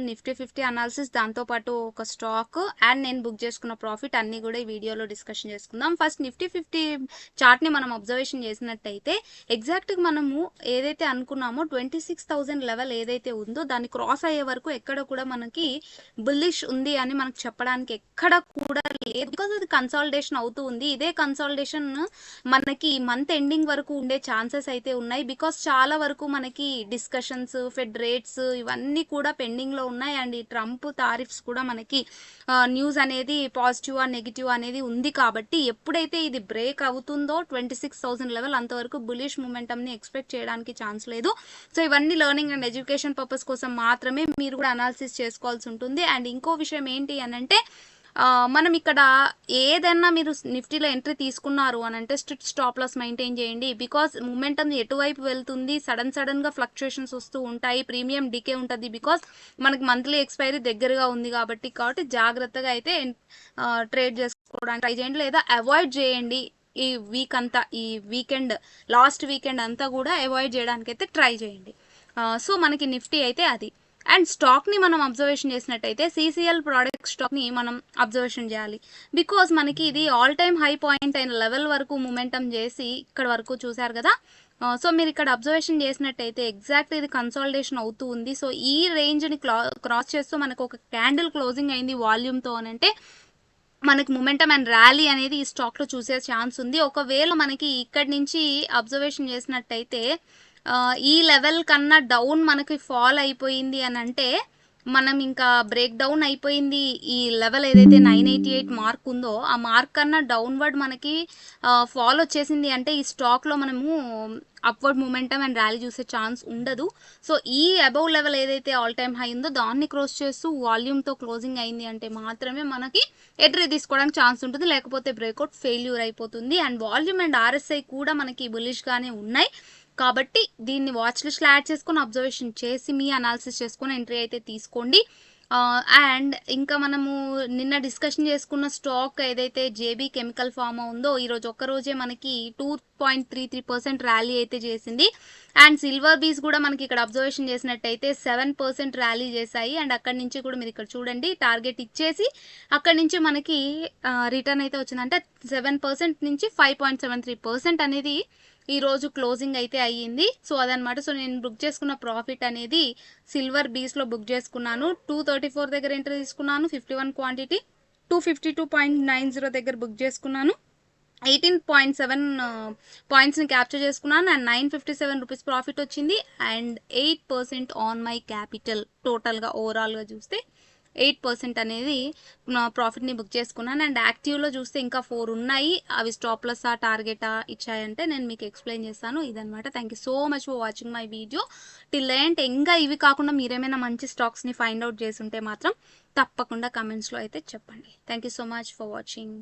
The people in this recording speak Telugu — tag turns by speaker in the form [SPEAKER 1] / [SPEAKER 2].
[SPEAKER 1] నిఫ్టీ 50 అనాలిసిస్, దాంతోపాటు ఒక స్టాక్ అండ్ నేను బుక్ చేసుకున్న ప్రాఫిట్ అన్నీ కూడా ఈ వీడియోలో డిస్కషన్ చేసుకుందాం. ఫస్ట్ నిఫ్టీ 50 చార్ట్ని మనం అబ్జర్వేషన్ చేసినట్టయితే ఎగ్జాక్ట్గా మనము ఏదైతే అనుకున్నామో 26,000 లెవెల్ ఏదైతే ఉందో దాన్ని క్రాస్ అయ్యే వరకు ఎక్కడ కూడా మనకి బుల్లిష్ ఉంది అని మనకు చెప్పడానికి ఎక్కడ కూడా లేదు. బికాజ్ అది కన్సాలిడేషన్ అవుతూ ఉంది. ఇదే కన్సాలిడేషన్ మనకి మంత్ ఎండింగ్ వరకు ఉండే ఛాన్సెస్ అయితే ఉన్నాయి. బికాస్ చాలా వరకు మనకి డిస్కషన్స్, ఫెడ్ రేట్స్ ఇవన్నీ కూడా పెండింగ్లో ఉన్నాయి. అండ్ ఈ ట్రంప్ టారిఫ్స్ కూడా మనకి న్యూస్ అనేది పాజిటివ్ నెగిటివ్ అనేది ఉంది. కాబట్టి ఎప్పుడైతే ఇది బ్రేక్ అవుతుందో 26,000 లెవెల్ అంతవరకు బులిష్ మూమెంటమ్ని ఎక్స్పెక్ట్ చేయడానికి ఛాన్స్ లేదు. సో ఇవన్నీ లెర్నింగ్ అండ్ ఎడ్యుకేషన్ పర్పస్ కోసం మాత్రమే మీరు కూడా అనాలిసిస్ చేసుకోవాల్సి ఉంటుంది. అండ్ ఇంకో విషయం ఏంటి అని అంటే మనం ఇక్కడ ఏదైనా మీరు నిఫ్టీలో ఎంట్రీ తీసుకున్నారు అని అంటే స్ట్రిక్ట్ స్టాప్ లాస్ మెయింటైన్ చేయండి. బికాస్ మూమెంటం ఎటువైపు వెళ్తుంది, సడన్గా ఫ్లక్చుయేషన్స్ వస్తూ ఉంటాయి, ప్రీమియం డికే ఉంటుంది. బికాస్ మనకి మంత్లీ ఎక్స్పైరీ దగ్గరగా ఉంది కాబట్టి జాగ్రత్తగా అయితే ట్రేడ్ చేసుకోవడానికి ట్రై చేయండి, లేదా అవాయిడ్ చేయండి. ఈ వీక్ అంతా, ఈ వీకెండ్, లాస్ట్ వీకెండ్ అంతా కూడా అవాయిడ్ చేయడానికి అయితే ట్రై చేయండి. సో మనకి నిఫ్టీ అయితే అది. అండ్ స్టాక్ని మనం అబ్జర్వేషన్ చేసినట్టయితే CCL ప్రోడక్ట్ స్టాక్ని మనం అబ్జర్వేషన్ చేయాలి. బికాజ్ మనకి ఇది ఆల్ టైమ్ హై పాయింట్ అయిన లెవెల్ వరకు మూమెంటం చేసి ఇక్కడ వరకు చూసారు కదా. సో మీరు ఇక్కడ అబ్జర్వేషన్ చేసినట్టయితే ఎగ్జాక్ట్ ఇది కన్సాలిడేషన్ అవుతూ ఉంది. సో ఈ రేంజ్ని క్రాస్ చేస్తూ మనకు ఒక క్యాండిల్ క్లోజింగ్ అయింది వాల్యూమ్తో అని అంటే మనకి మూమెంటం అండ్ ర్యాలీ అనేది ఈ స్టాక్లో చూసే ఛాన్స్ ఉంది. ఒకవేళ మనకి ఇక్కడి నుంచి అబ్జర్వేషన్ చేసినట్టయితే ఈ లెవెల్ కన్నా డౌన్ మనకి ఫాల్ అయిపోయింది అని అంటే మనం ఇంకా బ్రేక్ డౌన్ అయిపోయింది. ఈ లెవెల్ ఏదైతే 988 మార్క్ ఉందో ఆ మార్క్ కన్నా డౌన్వర్డ్ మనకి ఫాల్ వచ్చేసింది అంటే ఈ స్టాక్లో మనము అప్వర్డ్ మూమెంటం అండ్ ర్యాలీ చూసే ఛాన్స్ ఉండదు. సో ఈ అబౌవ్ లెవెల్ ఏదైతే ఆల్ టైమ్ హై ఉందో దాన్ని క్రాస్ చేస్తూ వాల్యూమ్తో క్లోజింగ్ అయింది అంటే మాత్రమే మనకి ఎంట్రీ తీసుకోవడానికి ఛాన్స్ ఉంటుంది, లేకపోతే బ్రేక్అవుట్ ఫెయిల్యూర్ అయిపోతుంది. అండ్ వాల్యూమ్ అండ్ RSI కూడా మనకి బులిష్గానే ఉన్నాయి. కాబట్టి దీన్ని వాచ్ లిస్ట్లో యాడ్ చేసుకొని అబ్జర్వేషన్ చేసి మీ అనాలిసిస్ చేసుకొని ఎంట్రీ అయితే తీసుకోండి. అండ్ ఇంకా మనము నిన్న డిస్కషన్ చేసుకున్న స్టాక్ ఏదైతే JB కెమికల్ ఫార్మా ఉందో ఈరోజు ఒక్కరోజే మనకి 2.33% ర్యాలీ అయితే చేసింది. అండ్ సిల్వర్ బీస్ కూడా మనకి ఇక్కడ అబ్జర్వేషన్ చేసినట్టయితే 7% ర్యాలీ చేశాయి. అండ్ అక్కడి నుంచి కూడా మీరు ఇక్కడ చూడండి టార్గెట్ ఇచ్చేసి అక్కడి నుంచి మనకి రిటర్న్ అయితే వచ్చిందంటే 7% నుంచి 5.73% అనేది ఈరోజు క్లోజింగ్ అయితే అయ్యింది. సో అదనమాట. సో నేను బుక్ చేసుకున్న ప్రాఫిట్ అనేది సిల్వర్ బీస్లో బుక్ చేసుకున్నాను. 234 దగ్గర ఎంట్రీ తీసుకున్నాను, 51 క్వాంటిటీ. 252.90 దగ్గర బుక్ చేసుకున్నాను, 18.7 పాయింట్స్ని క్యాప్చర్ చేసుకున్నాను. అండ్ 957 రూపీస్ ప్రాఫిట్ వచ్చింది. And 8% on my capital. టోటల్గా ఓవరాల్గా చూస్తే 8% అనేది ప్రాఫిట్ని బుక్ చేసుకున్నాను. అండ్ యాక్టివ్లో చూస్తే ఇంకా 4 ఉన్నాయి. అవి స్టాప్ లాసా టార్గెటా ఇచ్చాయంటే నేను మీకు ఎక్స్ప్లెయిన్ చేస్తాను. ఇదనమాట. Thank you so much for watching my video till end. ఇంకా ఇవి కాకుండా మీరేమైనా మంచి స్టాక్స్ని ఫైండ్ అవుట్ చేసి ఉంటే మాత్రం తప్పకుండా కమెంట్స్లో అయితే చెప్పండి. Thank you so much for watching.